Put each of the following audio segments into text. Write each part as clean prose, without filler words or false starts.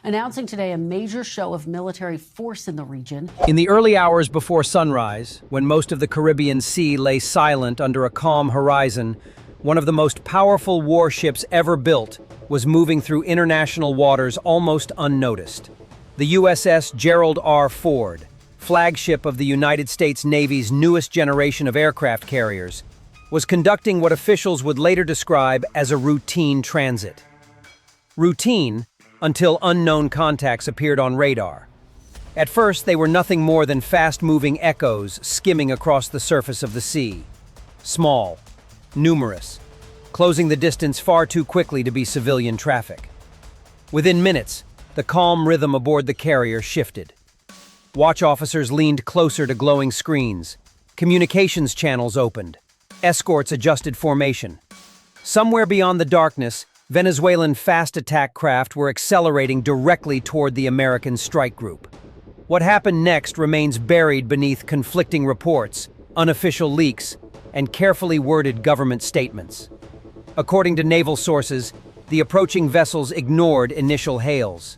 announcing today a major show of military force in the region. In the early hours before sunrise, when most of the Caribbean Sea lay silent under a calm horizon, one of the most powerful warships ever built was moving through international waters almost unnoticed. The USS Gerald R. Ford, flagship of the United States Navy's newest generation of aircraft carriers, was conducting what officials would later describe as a routine transit. Routine until unknown contacts appeared on radar. At first, they were nothing more than fast-moving echoes skimming across the surface of the sea. Small, numerous, closing the distance far too quickly to be civilian traffic. Within minutes, the calm rhythm aboard the carrier shifted. Watch officers leaned closer to glowing screens. Communications channels opened. Escorts adjusted formation. Somewhere beyond the darkness, Venezuelan fast attack craft were accelerating directly toward the American strike group. What happened next remains buried beneath conflicting reports, unofficial leaks, and carefully worded government statements. According to naval sources, the approaching vessels ignored initial hails.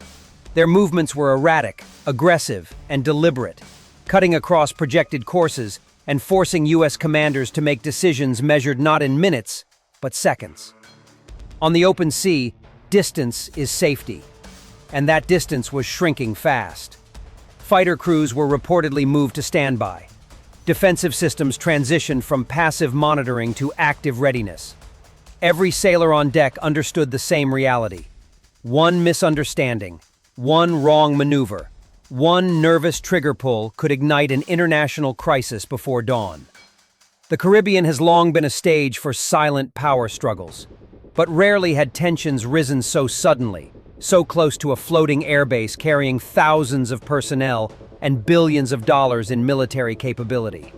Their movements were erratic, aggressive, and deliberate, cutting across projected courses and forcing U.S. commanders to make decisions measured not in minutes, but seconds. On the open sea, distance is safety, and that distance was shrinking fast. Fighter crews were reportedly moved to standby. Defensive systems transitioned from passive monitoring to active readiness. Every sailor on deck understood the same reality. One misunderstanding, one wrong maneuver, one nervous trigger pull could ignite an international crisis before dawn. The Caribbean has long been a stage for silent power struggles, but rarely had tensions risen so suddenly, so close to a floating airbase carrying thousands of personnel and billions of dollars in military capability.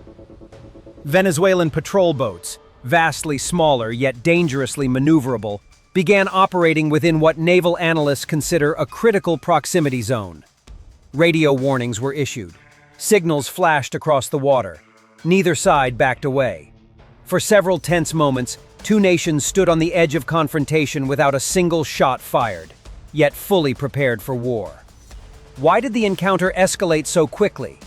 Venezuelan patrol boats, vastly smaller yet dangerously maneuverable, began operating within what naval analysts consider a critical proximity zone. Radio warnings were issued. Signals flashed across the water. Neither side backed away. For several tense moments, two nations stood on the edge of confrontation without a single shot fired, yet fully prepared for war. Why did the encounter escalate so quickly?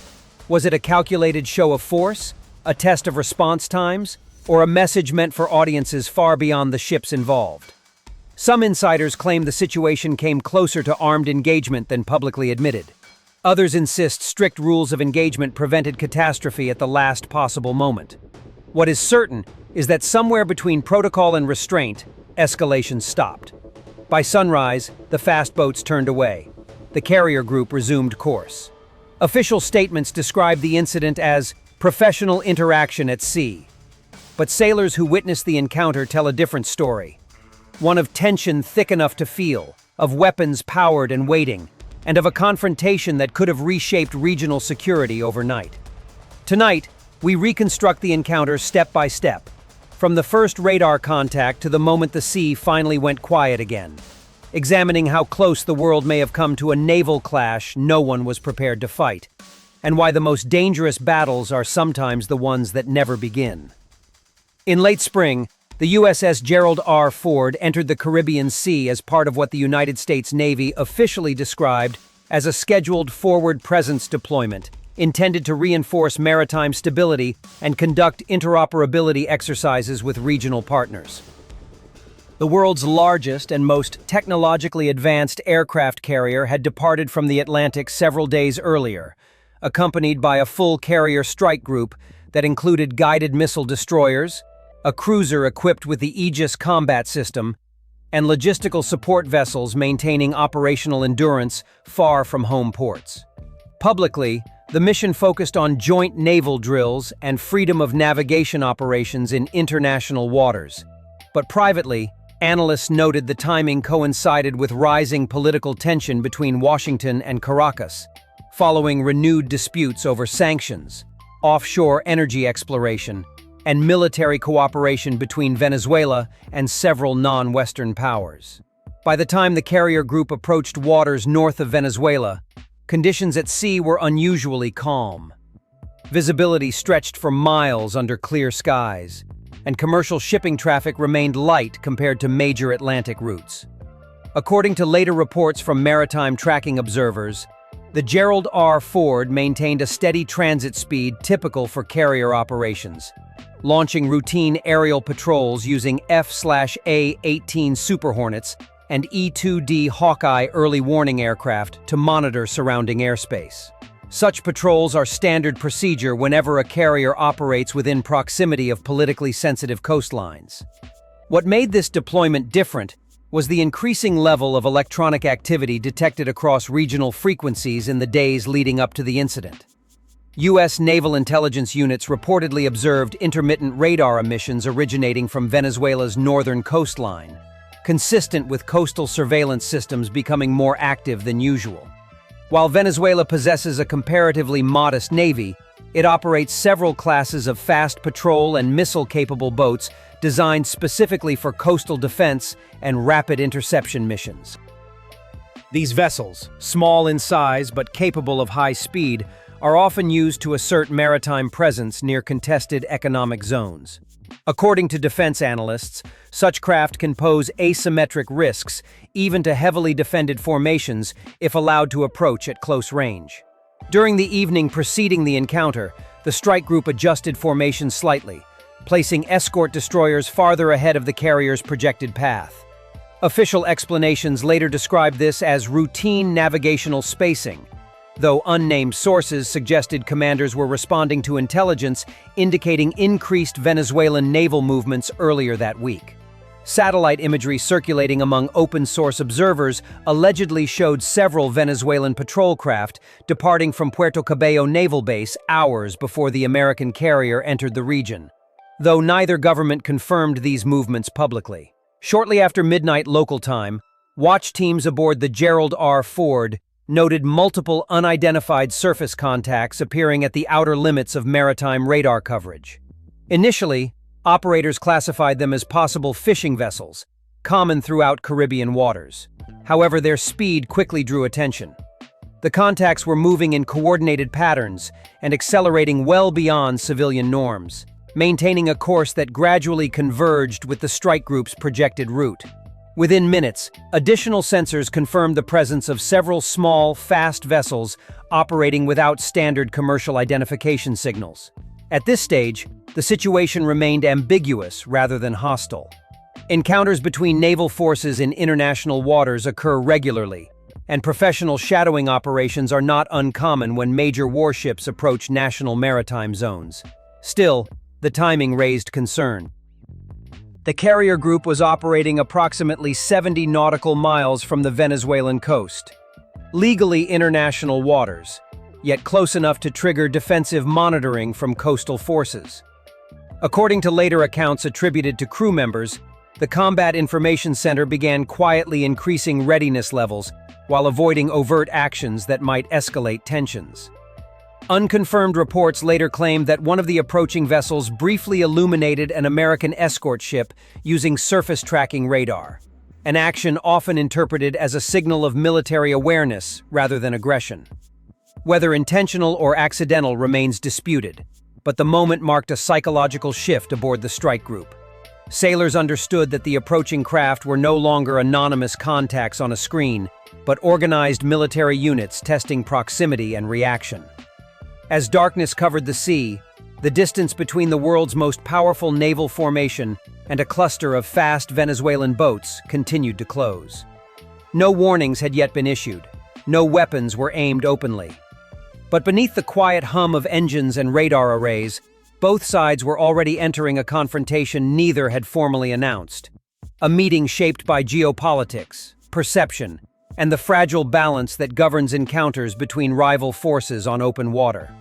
Was it a calculated show of force, a test of response times, or a message meant for audiences far beyond the ships involved? Some insiders claim the situation came closer to armed engagement than publicly admitted. Others insist strict rules of engagement prevented catastrophe at the last possible moment. What is certain is that somewhere between protocol and restraint, escalation stopped. By sunrise, the fast boats turned away. The carrier group resumed course. Official statements describe the incident as professional interaction at sea. But sailors who witnessed the encounter tell a different story. One of tension thick enough to feel, of weapons powered and waiting, and of a confrontation that could have reshaped regional security overnight. Tonight, we reconstruct the encounter step by step, from the first radar contact to the moment the sea finally went quiet again, examining how close the world may have come to a naval clash no one was prepared to fight, and why the most dangerous battles are sometimes the ones that never begin. In late spring, the USS Gerald R. Ford entered the Caribbean Sea as part of what the United States Navy officially described as a scheduled forward presence deployment, intended to reinforce maritime stability and conduct interoperability exercises with regional partners. The world's largest and most technologically advanced aircraft carrier had departed from the Atlantic several days earlier, accompanied by a full carrier strike group that included guided missile destroyers, a cruiser equipped with the Aegis combat system, and logistical support vessels maintaining operational endurance far from home ports. Publicly, the mission focused on joint naval drills and freedom of navigation operations in international waters. But privately, analysts noted the timing coincided with rising political tension between Washington and Caracas, following renewed disputes over sanctions, offshore energy exploration, and military cooperation between Venezuela and several non-Western powers. By the time the carrier group approached waters north of Venezuela, conditions at sea were unusually calm. Visibility stretched for miles under clear skies, and commercial shipping traffic remained light compared to major Atlantic routes. According to later reports from maritime tracking observers, the Gerald R. Ford maintained a steady transit speed typical for carrier operations, launching routine aerial patrols using F/A-18 Super Hornets and E-2D Hawkeye early warning aircraft to monitor surrounding airspace. Such patrols are standard procedure whenever a carrier operates within proximity of politically sensitive coastlines. What made this deployment different was the increasing level of electronic activity detected across regional frequencies in the days leading up to the incident. U.S. naval intelligence units reportedly observed intermittent radar emissions originating from Venezuela's northern coastline, consistent with coastal surveillance systems becoming more active than usual. While Venezuela possesses a comparatively modest navy, it operates several classes of fast patrol and missile-capable boats designed specifically for coastal defense and rapid interception missions. These vessels, small in size but capable of high speed, are often used to assert maritime presence near contested economic zones. According to defense analysts, such craft can pose asymmetric risks, even to heavily defended formations, if allowed to approach at close range. During the evening preceding the encounter, the strike group adjusted formation slightly, placing escort destroyers farther ahead of the carrier's projected path. Official explanations later described this as routine navigational spacing, though unnamed sources suggested commanders were responding to intelligence indicating increased Venezuelan naval movements earlier that week. Satellite imagery circulating among open-source observers allegedly showed several Venezuelan patrol craft departing from Puerto Cabello Naval Base hours before the American carrier entered the region, though neither government confirmed these movements publicly. Shortly after midnight local time, watch teams aboard the Gerald R. Ford noted multiple unidentified surface contacts appearing at the outer limits of maritime radar coverage. Initially, operators classified them as possible fishing vessels, common throughout Caribbean waters. However, their speed quickly drew attention. The contacts were moving in coordinated patterns and accelerating well beyond civilian norms, maintaining a course that gradually converged with the strike group's projected route. Within minutes, additional sensors confirmed the presence of several small, fast vessels operating without standard commercial identification signals. At this stage, the situation remained ambiguous rather than hostile. Encounters between naval forces in international waters occur regularly, and professional shadowing operations are not uncommon when major warships approach national maritime zones. Still, the timing raised concern. The carrier group was operating approximately 70 nautical miles from the Venezuelan coast, legally international waters, yet close enough to trigger defensive monitoring from coastal forces. According to later accounts attributed to crew members, the Combat Information Center began quietly increasing readiness levels while avoiding overt actions that might escalate tensions. Unconfirmed reports later claimed that one of the approaching vessels briefly illuminated an American escort ship using surface tracking radar, an action often interpreted as a signal of military awareness rather than aggression. Whether intentional or accidental remains disputed, but the moment marked a psychological shift aboard the strike group. Sailors understood that the approaching craft were no longer anonymous contacts on a screen, but organized military units testing proximity and reaction. As darkness covered the sea, the distance between the world's most powerful naval formation and a cluster of fast Venezuelan boats continued to close. No warnings had yet been issued. No weapons were aimed openly. But beneath the quiet hum of engines and radar arrays, both sides were already entering a confrontation neither had formally announced. A meeting shaped by geopolitics, perception, and the fragile balance that governs encounters between rival forces on open water.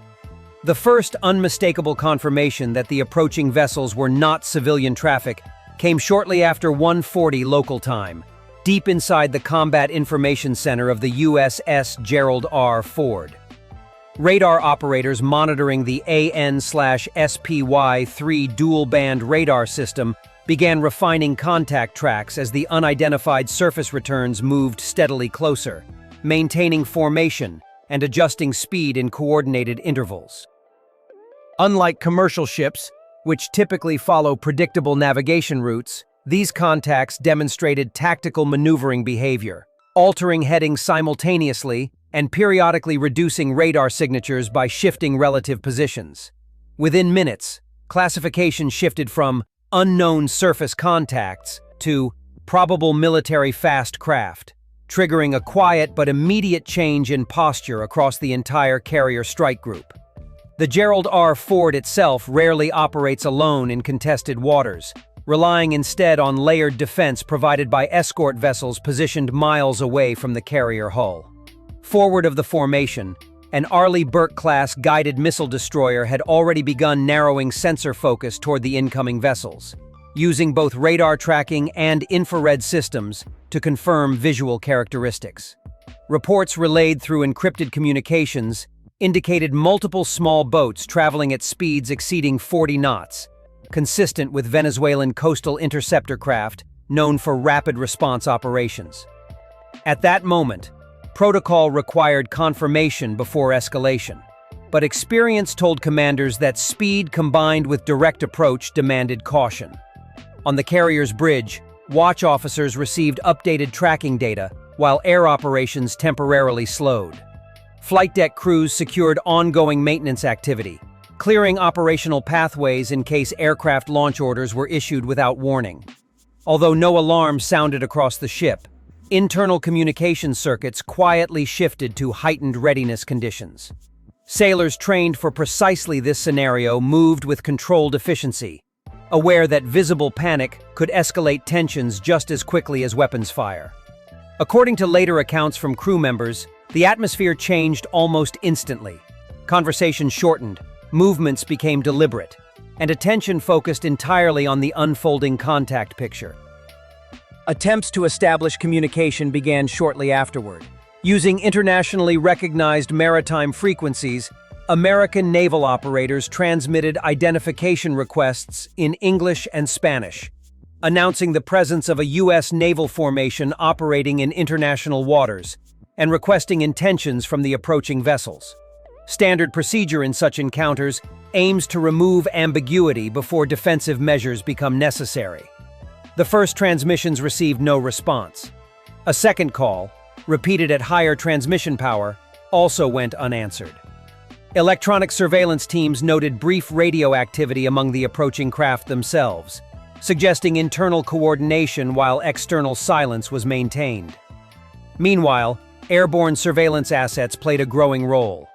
The first unmistakable confirmation that the approaching vessels were not civilian traffic came shortly after 1:40 local time, deep inside the Combat Information Center of the USS Gerald R. Ford. Radar operators monitoring the AN/SPY-3 dual-band radar system began refining contact tracks as the unidentified surface returns moved steadily closer, maintaining formation and adjusting speed in coordinated intervals. Unlike commercial ships, which typically follow predictable navigation routes, These contacts demonstrated tactical maneuvering behavior, altering headings simultaneously and periodically reducing radar signatures by shifting relative positions. Within minutes, classification shifted from unknown surface contacts to probable military fast craft, triggering a quiet but immediate change in posture across the entire carrier strike group. The Gerald R Ford itself rarely operates alone in contested waters, relying instead on layered defense provided by escort vessels positioned miles away from the carrier hull. Forward of the formation, an Arleigh Burke-class guided missile destroyer had already begun narrowing sensor focus toward the incoming vessels, using both radar tracking and infrared systems to confirm visual characteristics. Reports relayed through encrypted communications indicated multiple small boats traveling at speeds exceeding 40 knots, consistent with Venezuelan coastal interceptor craft known for rapid response operations. At that moment, protocol required confirmation before escalation, but experience told commanders that speed combined with direct approach demanded caution. On the carrier's bridge, watch officers received updated tracking data, while air operations temporarily slowed. Flight deck crews secured ongoing maintenance activity, clearing operational pathways in case aircraft launch orders were issued without warning. Although no alarm sounded across the ship, internal communication circuits quietly shifted to heightened readiness conditions. Sailors trained for precisely this scenario moved with controlled efficiency, aware that visible panic could escalate tensions just as quickly as weapons fire. According to later accounts from crew members, the atmosphere changed almost instantly. Conversations shortened, movements became deliberate, and attention focused entirely on the unfolding contact picture. Attempts to establish communication began shortly afterward. Using internationally recognized maritime frequencies, American naval operators transmitted identification requests in English and Spanish, announcing the presence of a U.S. naval formation operating in international waters, and requesting intentions from the approaching vessels. Standard procedure in such encounters aims to remove ambiguity before defensive measures become necessary. The first transmissions received no response. A second call, repeated at higher transmission power, also went unanswered. Electronic surveillance teams noted brief radio activity among the approaching craft themselves, suggesting internal coordination while external silence was maintained. Meanwhile, airborne surveillance assets played a growing role.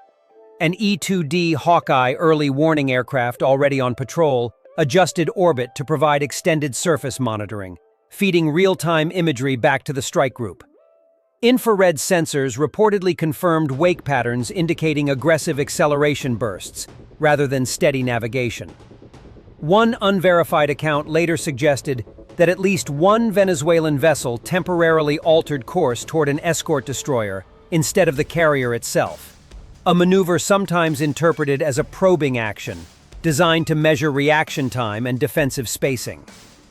An E-2D Hawkeye early warning aircraft already on patrol adjusted orbit to provide extended surface monitoring, feeding real-time imagery back to the strike group. Infrared sensors reportedly confirmed wake patterns indicating aggressive acceleration bursts, rather than steady navigation. One unverified account later suggested that at least one Venezuelan vessel temporarily altered course toward an escort destroyer instead of the carrier itself, a maneuver sometimes interpreted as a probing action, designed to measure reaction time and defensive spacing.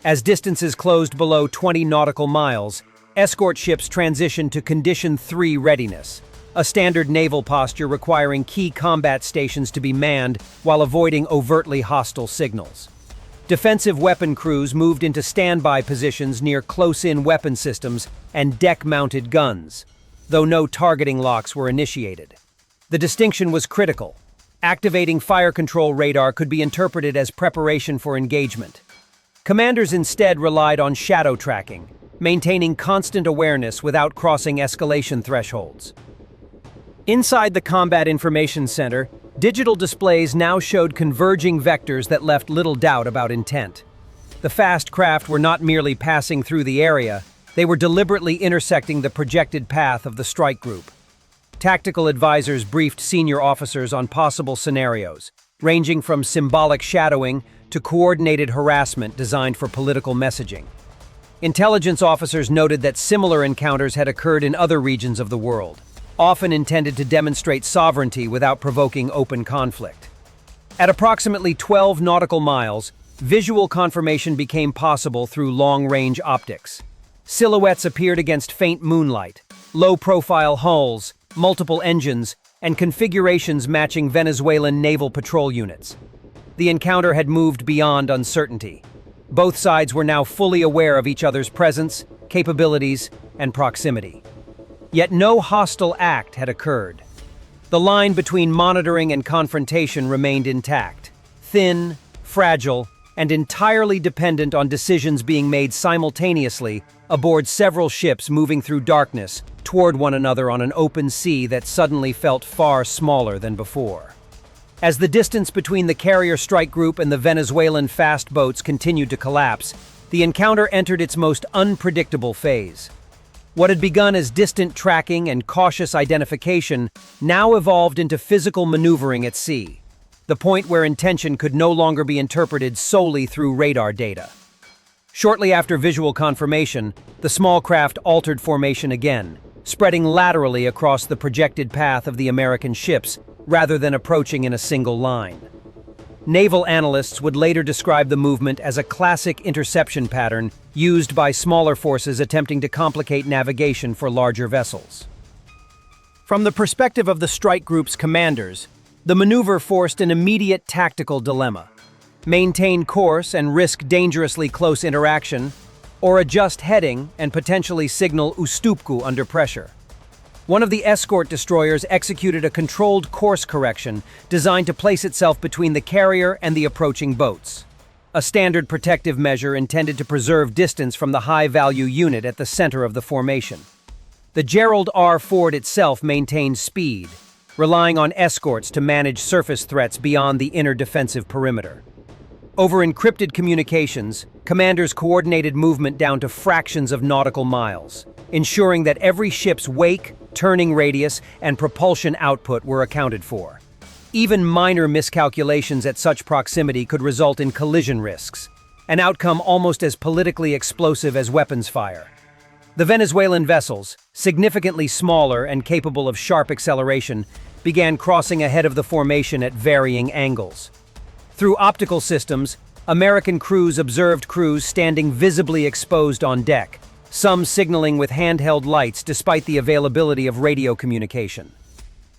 As distances closed below 20 nautical miles, escort ships transitioned to Condition 3 readiness, a standard naval posture requiring key combat stations to be manned while avoiding overtly hostile signals. Defensive weapon crews moved into standby positions near close-in weapon systems and deck-mounted guns, though no targeting locks were initiated. The distinction was critical. Activating fire control radar could be interpreted as preparation for engagement. Commanders instead relied on shadow tracking, maintaining constant awareness without crossing escalation thresholds. Inside the Combat Information Center, digital displays now showed converging vectors that left little doubt about intent. The fast craft were not merely passing through the area, they were deliberately intersecting the projected path of the strike group. Tactical advisors briefed senior officers on possible scenarios, ranging from symbolic shadowing to coordinated harassment designed for political messaging. Intelligence officers noted that similar encounters had occurred in other regions of the world, often intended to demonstrate sovereignty without provoking open conflict. At approximately 12 nautical miles, visual confirmation became possible through long-range optics. Silhouettes appeared against faint moonlight, low-profile hulls, multiple engines, and configurations matching Venezuelan naval patrol units. The encounter had moved beyond uncertainty. Both sides were now fully aware of each other's presence, capabilities, and proximity. Yet no hostile act had occurred. The line between monitoring and confrontation remained intact, thin, fragile, and entirely dependent on decisions being made simultaneously aboard several ships moving through darkness toward one another on an open sea that suddenly felt far smaller than before. As the distance between the carrier strike group and the Venezuelan fast boats continued to collapse, the encounter entered its most unpredictable phase. What had begun as distant tracking and cautious identification now evolved into physical maneuvering at sea, the point where intention could no longer be interpreted solely through radar data. Shortly after visual confirmation, the small craft altered formation again, spreading laterally across the projected path of the American ships rather than approaching in a single line. Naval analysts would later describe the movement as a classic interception pattern used by smaller forces attempting to complicate navigation for larger vessels. From the perspective of the strike group's commanders, the maneuver forced an immediate tactical dilemma: maintain course and risk dangerously close interaction, or adjust heading and potentially signal ustupku under pressure. One of the escort destroyers executed a controlled course correction designed to place itself between the carrier and the approaching boats, a standard protective measure intended to preserve distance from the high-value unit at the center of the formation. The Gerald R Ford itself maintained speed, relying on escorts to manage surface threats beyond the inner defensive perimeter. Over encrypted communications, commanders coordinated movement down to fractions of nautical miles, ensuring that every ship's wake, turning radius, and propulsion output were accounted for. Even minor miscalculations at such proximity could result in collision risks, an outcome almost as politically explosive as weapons fire. The Venezuelan vessels, significantly smaller and capable of sharp acceleration, began crossing ahead of the formation at varying angles. Through optical systems, American crews observed crews standing visibly exposed on deck, some signaling with handheld lights despite the availability of radio communication.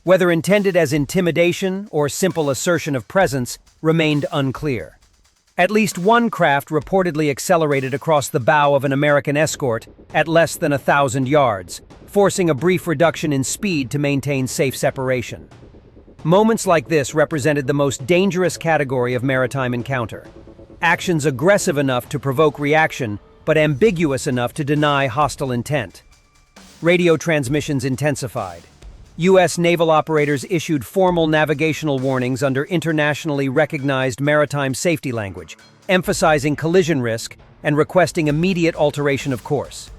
Whether intended as intimidation or simple assertion of presence remained unclear. At least one craft reportedly accelerated across the bow of an American escort at less than 1,000 yards, forcing a brief reduction in speed to maintain safe separation. Moments like this represented the most dangerous category of maritime encounter: actions aggressive enough to provoke reaction, but ambiguous enough to deny hostile intent. Radio transmissions intensified. U.S. naval operators issued formal navigational warnings under internationally recognized maritime safety language, emphasizing collision risk and requesting immediate alteration of course.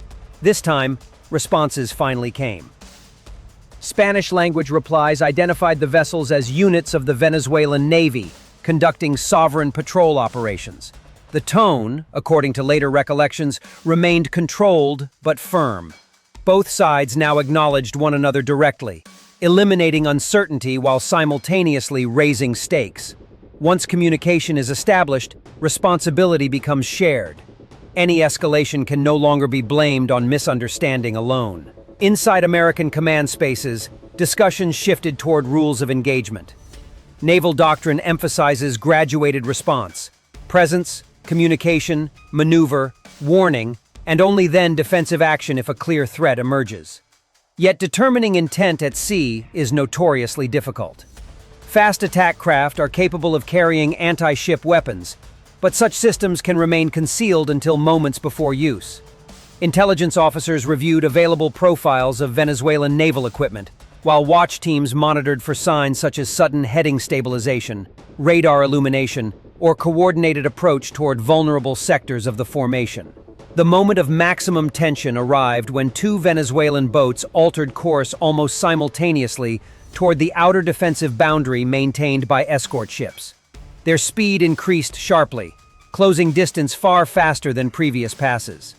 This time, responses finally came. Spanish-language replies identified the vessels as units of the Venezuelan Navy, conducting sovereign patrol operations. The tone, according to later recollections, remained controlled but firm. Both sides now acknowledged one another directly, eliminating uncertainty while simultaneously raising stakes. Once communication is established, responsibility becomes shared. Any escalation can no longer be blamed on misunderstanding alone. Inside American command spaces, discussions shifted toward rules of engagement. Naval doctrine emphasizes graduated response: presence, communication, maneuver, warning, and only then defensive action if a clear threat emerges. Yet determining intent at sea is notoriously difficult. Fast attack craft are capable of carrying anti-ship weapons, but such systems can remain concealed until moments before use. Intelligence officers reviewed available profiles of Venezuelan naval equipment, while watch teams monitored for signs such as sudden heading stabilization, radar illumination, or coordinated approach toward vulnerable sectors of the formation. The moment of maximum tension arrived when two Venezuelan boats altered course almost simultaneously toward the outer defensive boundary maintained by escort ships. Their speed increased sharply, closing distance far faster than previous passes.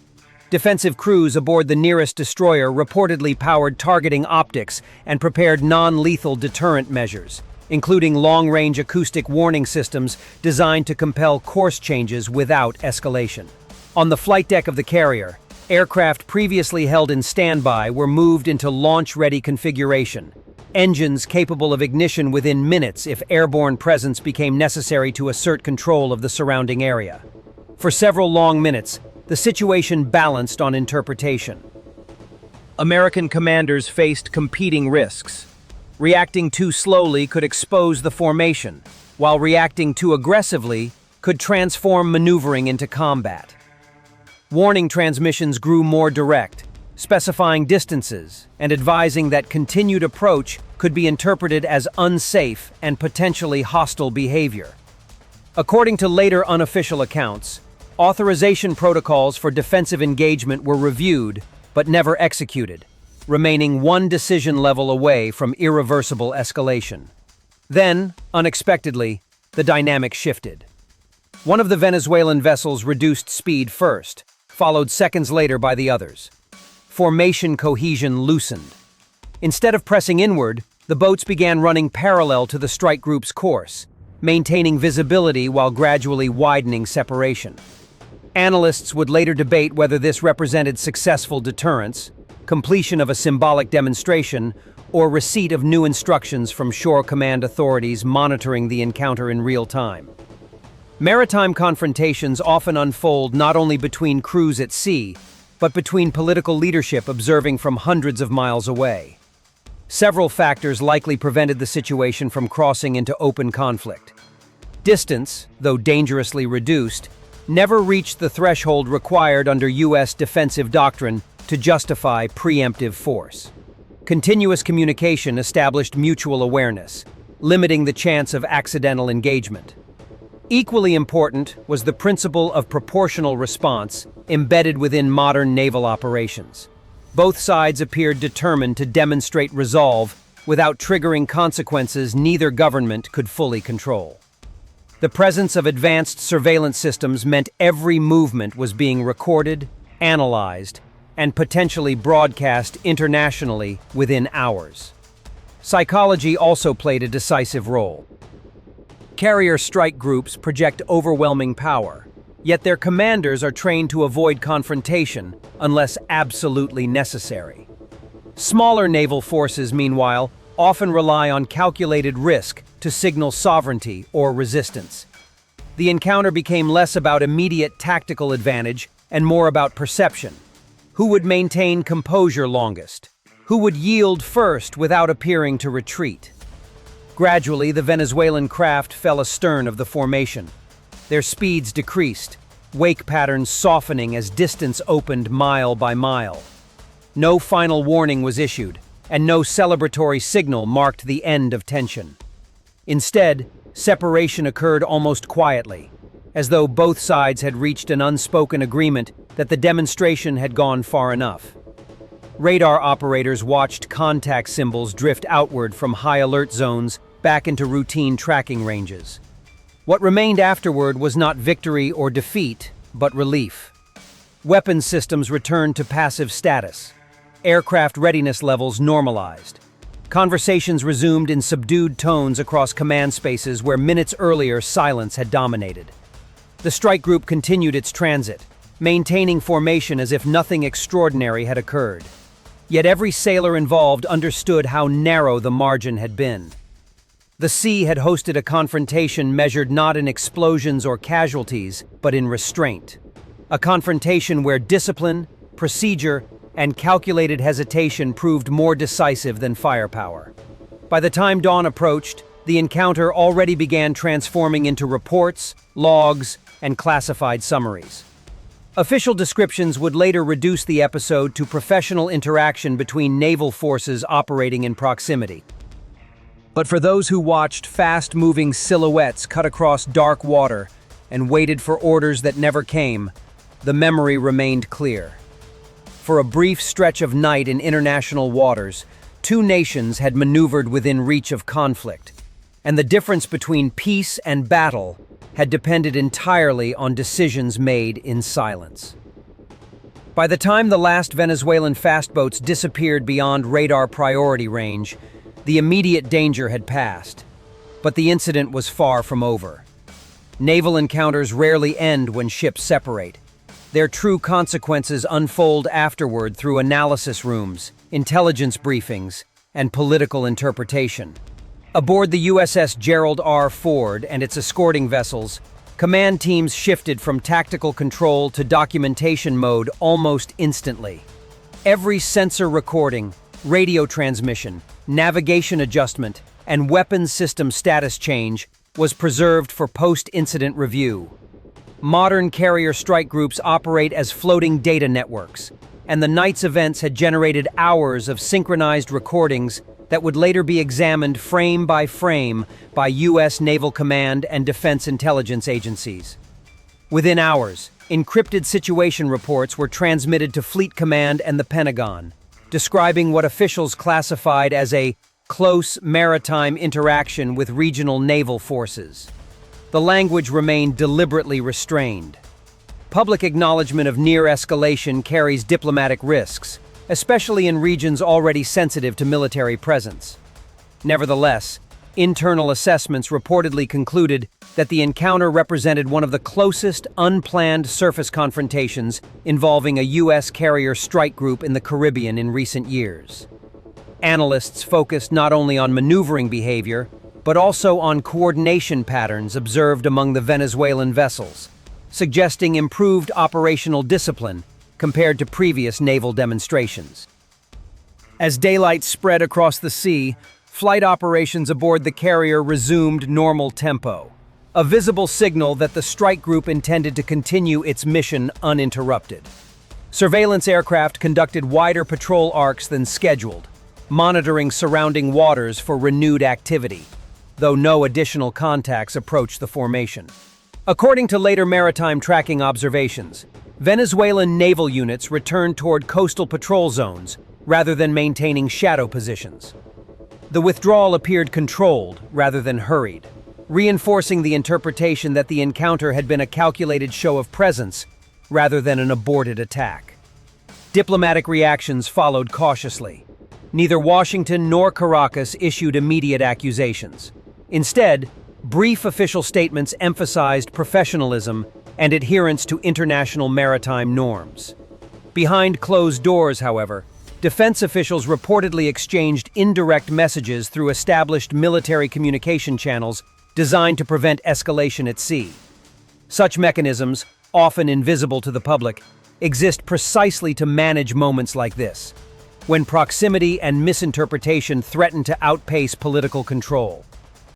Defensive crews aboard the nearest destroyer reportedly powered targeting optics and prepared non-lethal deterrent measures, including long-range acoustic warning systems designed to compel course changes without escalation. On the flight deck of the carrier, aircraft previously held in standby were moved into launch-ready configuration, engines capable of ignition within minutes if airborne presence became necessary to assert control of the surrounding area. For several long minutes, the situation balanced on interpretation. American commanders faced competing risks. Reacting too slowly could expose the formation, while reacting too aggressively could transform maneuvering into combat. Warning transmissions grew more direct, specifying distances and advising that continued approach could be interpreted as unsafe and potentially hostile behavior. According to later unofficial accounts, authorization protocols for defensive engagement were reviewed but never executed, remaining one decision level away from irreversible escalation. Then, unexpectedly, the dynamic shifted. One of the Venezuelan vessels reduced speed first, followed seconds later by the others. Formation cohesion loosened. Instead of pressing inward, the boats began running parallel to the strike group's course, maintaining visibility while gradually widening separation. Analysts would later debate whether this represented successful deterrence, completion of a symbolic demonstration, or receipt of new instructions from shore command authorities monitoring the encounter in real time. Maritime confrontations often unfold not only between crews at sea, but between political leadership observing from hundreds of miles away. Several factors likely prevented the situation from crossing into open conflict. Distance, though dangerously reduced, never reached the threshold required under U.S. defensive doctrine to justify preemptive force. Continuous communication established mutual awareness, limiting the chance of accidental engagement. Equally important was the principle of proportional response embedded within modern naval operations. Both sides appeared determined to demonstrate resolve without triggering consequences neither government could fully control. The presence of advanced surveillance systems meant every movement was being recorded, analyzed, and potentially broadcast internationally within hours. Psychology also played a decisive role. Carrier strike groups project overwhelming power, yet their commanders are trained to avoid confrontation unless absolutely necessary. Smaller naval forces, meanwhile, often rely on calculated risk to signal sovereignty or resistance. The encounter became less about immediate tactical advantage and more about perception. Who would maintain composure longest? Who would yield first without appearing to retreat? Gradually, the Venezuelan craft fell astern of the formation. Their speeds decreased, wake patterns softening as distance opened mile by mile. No final warning was issued, and no celebratory signal marked the end of tension. Instead, separation occurred almost quietly, as though both sides had reached an unspoken agreement that the demonstration had gone far enough. Radar operators watched contact symbols drift outward from high alert zones back into routine tracking ranges. What remained afterward was not victory or defeat, but relief. Weapons systems returned to passive status. Aircraft readiness levels normalized. Conversations resumed in subdued tones across command spaces where minutes earlier silence had dominated. The strike group continued its transit, maintaining formation as if nothing extraordinary had occurred. Yet every sailor involved understood how narrow the margin had been. The sea had hosted a confrontation measured not in explosions or casualties, but in restraint. A confrontation where discipline, procedure, and calculated hesitation proved more decisive than firepower. By the time dawn approached, the encounter already began transforming into reports, logs, and classified summaries. Official descriptions would later reduce the episode to professional interaction between naval forces operating in proximity. But for those who watched fast-moving silhouettes cut across dark water and waited for orders that never came, the memory remained clear. For a brief stretch of night in international waters, two nations had maneuvered within reach of conflict, and the difference between peace and battle had depended entirely on decisions made in silence. By the time the last Venezuelan fastboats disappeared beyond radar priority range, the immediate danger had passed. But the incident was far from over. Naval encounters rarely end when ships separate. Their true consequences unfold afterward through analysis rooms, intelligence briefings, and political interpretation. Aboard the USS Gerald R and its escorting vessels, Command teams shifted from tactical control to documentation mode almost instantly. Every sensor recording, radio transmission, navigation adjustment, and weapons system status change was preserved for post-incident review. Modern carrier strike groups operate as floating data networks, and the night's events had generated hours of synchronized recordings that would later be examined frame by frame by U.S. Naval Command and Defense Intelligence agencies. Within hours, encrypted situation reports were transmitted to Fleet Command and the Pentagon, describing what officials classified as a close maritime interaction with regional naval forces. The language remained deliberately restrained. Public acknowledgement of near escalation carries diplomatic risks, especially in regions already sensitive to military presence. Nevertheless, internal assessments reportedly concluded that the encounter represented one of the closest unplanned surface confrontations involving a U.S. carrier strike group in the Caribbean in recent years. Analysts focused not only on maneuvering behavior, but also on coordination patterns observed among the Venezuelan vessels, suggesting improved operational discipline compared to previous naval demonstrations. As daylight spread across the sea, flight operations aboard the carrier resumed normal tempo, a visible signal that the strike group intended to continue its mission uninterrupted. Surveillance aircraft conducted wider patrol arcs than scheduled, monitoring surrounding waters for renewed activity, though no additional contacts approached the formation. According to later maritime tracking observations, Venezuelan naval units returned toward coastal patrol zones rather than maintaining shadow positions. The withdrawal appeared controlled rather than hurried, reinforcing the interpretation that the encounter had been a calculated show of presence rather than an aborted attack. Diplomatic reactions followed cautiously. Neither Washington nor Caracas issued immediate accusations. Instead, brief official statements emphasized professionalism and adherence to international maritime norms. Behind closed doors, however, defense officials reportedly exchanged indirect messages through established military communication channels designed to prevent escalation at sea. Such mechanisms, often invisible to the public, exist precisely to manage moments like this, when proximity and misinterpretation threaten to outpace political control.